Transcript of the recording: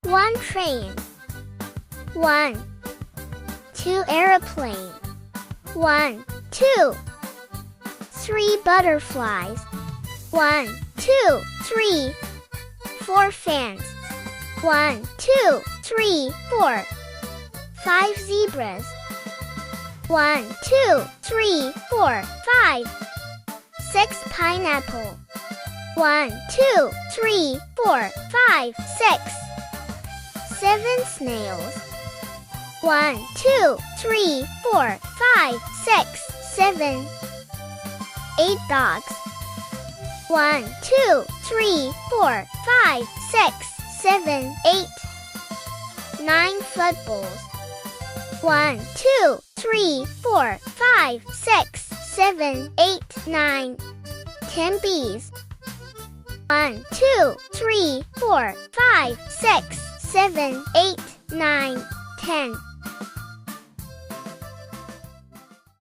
1 train. 1, 2 aeroplane. 1, 2. 3 butterflies. 1, 2, 3. 4 fans. 1, 2, 3, 4. 5 zebras. 1, 2, 3, 4, 5. 6 pineapple. 1, 2, 3, 4, 5, 6. 7 snails. 1, 2, 3, 4, 5, 6, 7. 8 dogs. 1, 2, 3, 4, 5, 6, 7, 8. 9 footballs. 1, 2, 3, 4, 5, 6, 7, 8, 9. 10 bees. 1, 2, 3, 4, 5, 6, 7, 8, 9, 10.